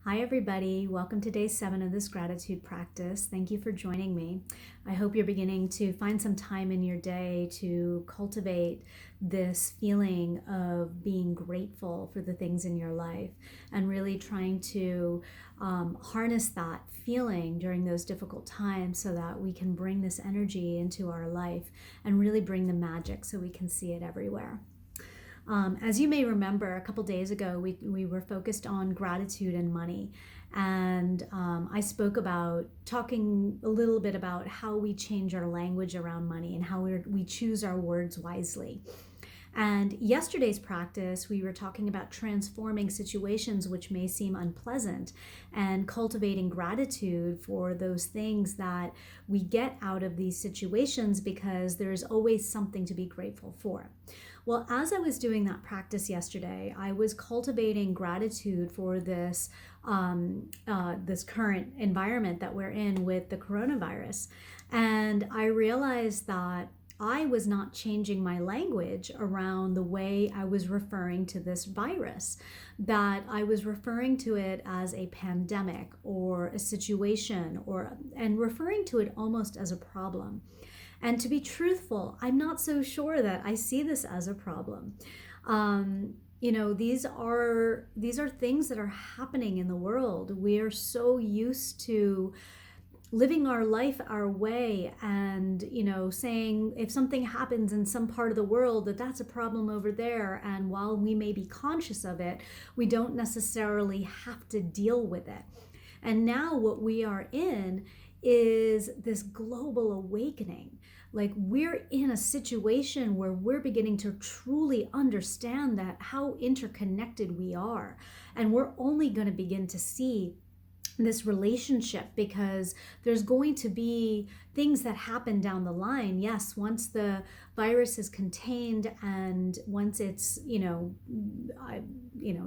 Hi, everybody. Welcome to day 7 of this gratitude practice. Thank you for joining me. I hope you're beginning to find some time in your day to cultivate this feeling of being grateful for the things in your life and really trying to harness that feeling during those difficult times so that we can bring this energy into our life and really bring the magic so we can see it everywhere. As you may remember, a couple days ago, we were focused on gratitude and money. And I spoke about talking a little bit about how we change our language around money and how we choose our words wisely. And yesterday's practice, we were talking about transforming situations which may seem unpleasant and cultivating gratitude for those things that we get out of these situations because there's always something to be grateful for. Well, as I was doing that practice yesterday, I was cultivating gratitude for this current environment that we're in with the coronavirus. And I realized that I was not changing my language around the way I was referring to this virus, that I was referring to it as a pandemic or a situation and referring to it almost as a problem. And to be truthful, I'm not so sure that I see this as a problem. These are things that are happening in the world. We are so used to living our life our way and saying if something happens in some part of the world that's a problem over there, and while we may be conscious of it, we don't necessarily have to deal with it. And now what we are in is this global awakening. Like, we're in a situation where we're beginning to truly understand that how interconnected we are, and we're only going to begin to see this relationship because there's going to be things that happen down the line. Yes, once the virus is contained and once it's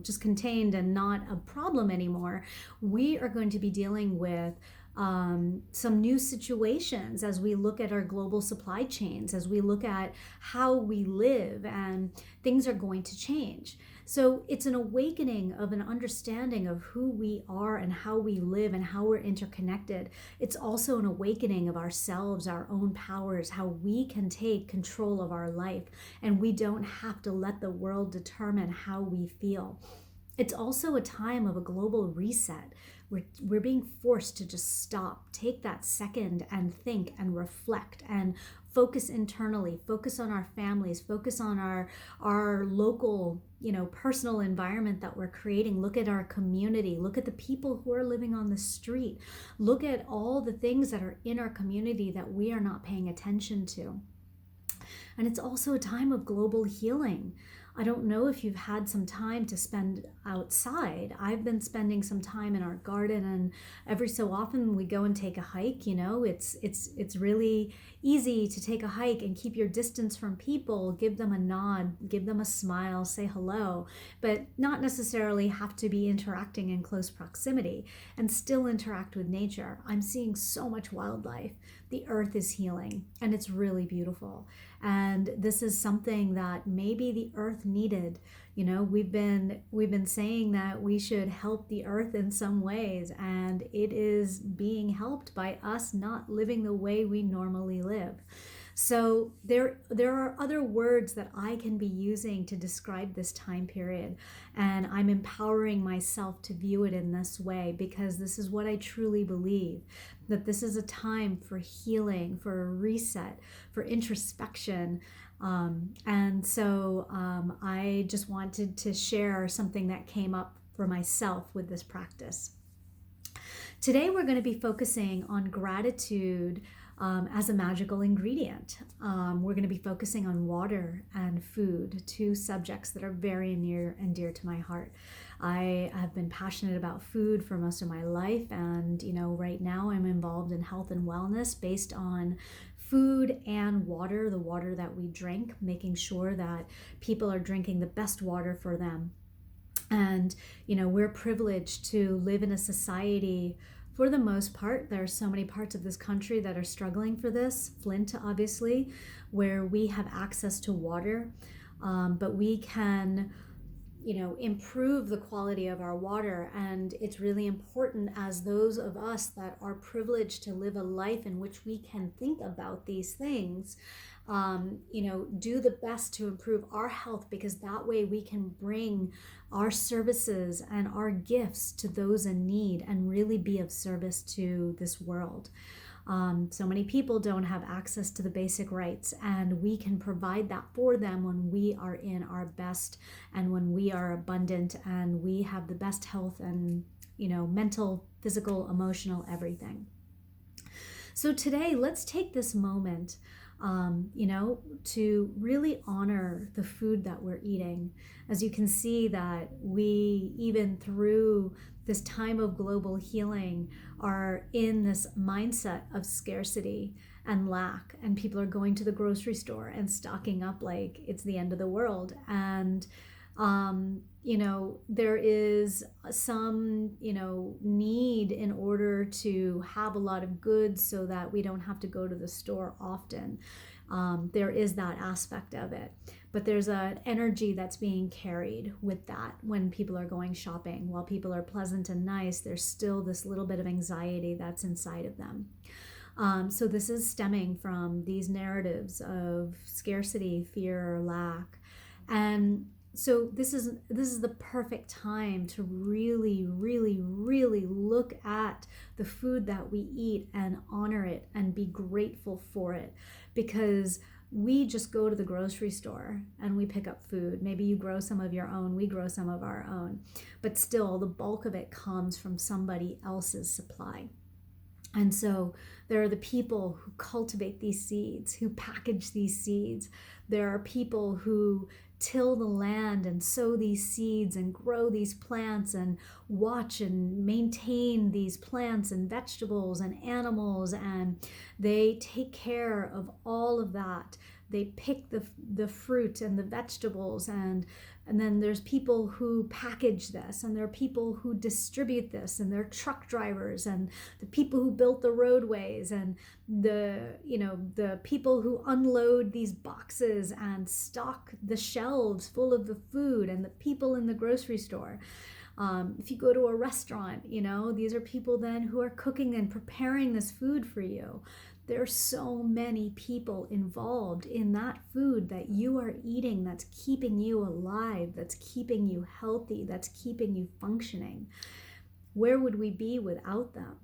just contained and not a problem anymore, we are going to be dealing with some new situations as we look at our global supply chains, as we look at how we live, and things are going to change. So it's an awakening of an understanding of who we are and how we live and how we're interconnected. It's also an awakening of ourselves, our own powers, how we can take control of our life, and we don't have to let the world determine how we feel. It's also a time of a global reset. We're being forced to just stop, take that second and think and reflect and focus internally, focus on our families, focus on our local, personal environment that we're creating. Look at our community, look at the people who are living on the street, look at all the things that are in our community that we are not paying attention to. And it's also a time of global healing. I don't know if you've had some time to spend outside. I've been spending some time in our garden, and every so often we go and take a hike. It's really easy to take a hike and keep your distance from people, give them a nod, give them a smile, say hello, but not necessarily have to be interacting in close proximity and still interact with nature. I'm seeing so much wildlife. The earth is healing, and it's really beautiful. And this is something that maybe the earth needed. We've been saying that we should help the earth in some ways, and it is being helped by us not living the way we normally live. So there are other words that I can be using to describe this time period, and I'm empowering myself to view it in this way because this is what I truly believe, that this is a time for healing, for a reset, for introspection. I just wanted to share something that came up for myself with this practice. Today we're going to be focusing on gratitude as a magical ingredient. We're going to be focusing on water and food, two subjects that are very near and dear to my heart. I have been passionate about food for most of my life, and right now I'm involved in health and wellness based on food and water, the water that we drink, making sure that people are drinking the best water for them. And we're privileged to live in a society. For the most part, there are so many parts of this country that are struggling for this. Flint, obviously, where we have access to water, but we can improve the quality of our water. And it's really important, as those of us that are privileged to live a life in which we can think about these things, do the best to improve our health, because that way we can bring our services and our gifts to those in need and really be of service to this world. So many people don't have access to the basic rights, and we can provide that for them when we are in our best and when we are abundant and we have the best health and, mental, physical, emotional, everything. So today, let's take this moment, to really honor the food that we're eating. As you can see, that we, even through this time of global healing, are in this mindset of scarcity and lack, and people are going to the grocery store and stocking up like it's the end of the world. And there is some, need in order to have a lot of goods so that we don't have to go to the store often. There is that aspect of it. But there's an energy that's being carried with that when people are going shopping. While people are pleasant and nice, there's still this little bit of anxiety that's inside of them. So this is stemming from these narratives of scarcity, fear, lack. And so this is the perfect time to really, really, really look at the food that we eat and honor it and be grateful for it, because we just go to the grocery store and we pick up food. Maybe you grow some of your own, we grow some of our own, but still the bulk of it comes from somebody else's supply. And so there are the people who cultivate these seeds, who package these seeds. There are people who till the land and sow these seeds and grow these plants and watch and maintain these plants and vegetables and animals, and they take care of all of that. They pick the fruit and the vegetables, and then there's people who package this, and there are people who distribute this, and they're truck drivers, and the people who built the roadways, and the people who unload these boxes and stock the shelves full of the food, and the people in the grocery store. If you go to a restaurant, these are people then who are cooking and preparing this food for you. There are so many people involved in that food that you are eating that's keeping you alive, that's keeping you healthy, that's keeping you functioning. Where would we be without them?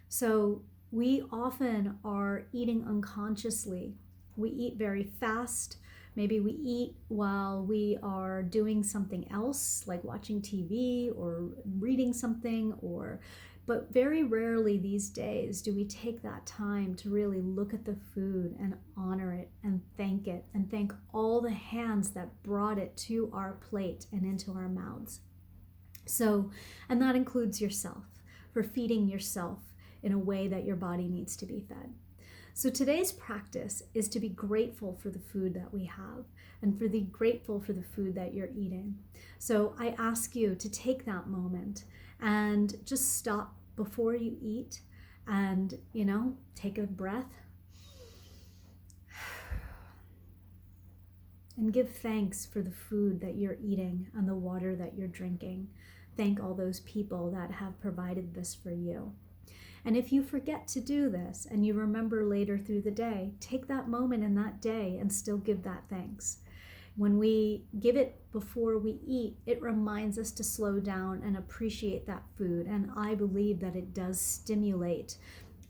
So we often are eating unconsciously. We eat very fast. Maybe we eat while we are doing something else, like watching TV or reading something, but very rarely these days do we take that time to really look at the food and honor it and thank all the hands that brought it to our plate and into our mouths. So, and that includes yourself, for feeding yourself in a way that your body needs to be fed. So today's practice is to be grateful for the food that we have and grateful for the food that you're eating. So I ask you to take that moment and just stop before you eat and, take a breath and give thanks for the food that you're eating and the water that you're drinking. Thank all those people that have provided this for you. And if you forget to do this and you remember later through the day, take that moment in that day and still give that thanks. When we give it before we eat, it reminds us to slow down and appreciate that food. And I believe that it does stimulate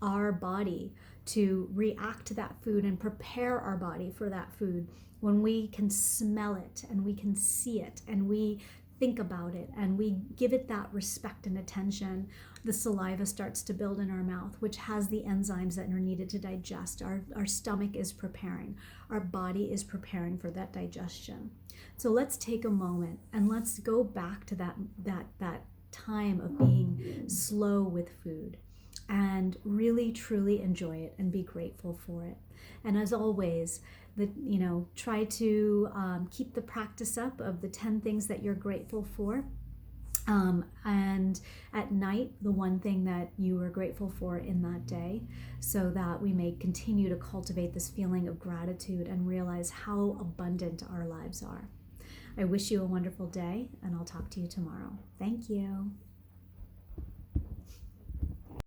our body to react to that food and prepare our body for that food. When we can smell it and we can see it and we think about it and we give it that respect and attention, the saliva starts to build in our mouth, which has the enzymes that are needed to digest. Our stomach is preparing. Our body is preparing for that digestion. So let's take a moment and let's go back to that time of being slow with food and really truly enjoy it and be grateful for it. And as always, try to keep the practice up of the 10 things that you're grateful for. And at night, the one thing that you are grateful for in that day, so that we may continue to cultivate this feeling of gratitude and realize how abundant our lives are. I wish you a wonderful day, and I'll talk to you tomorrow. Thank you.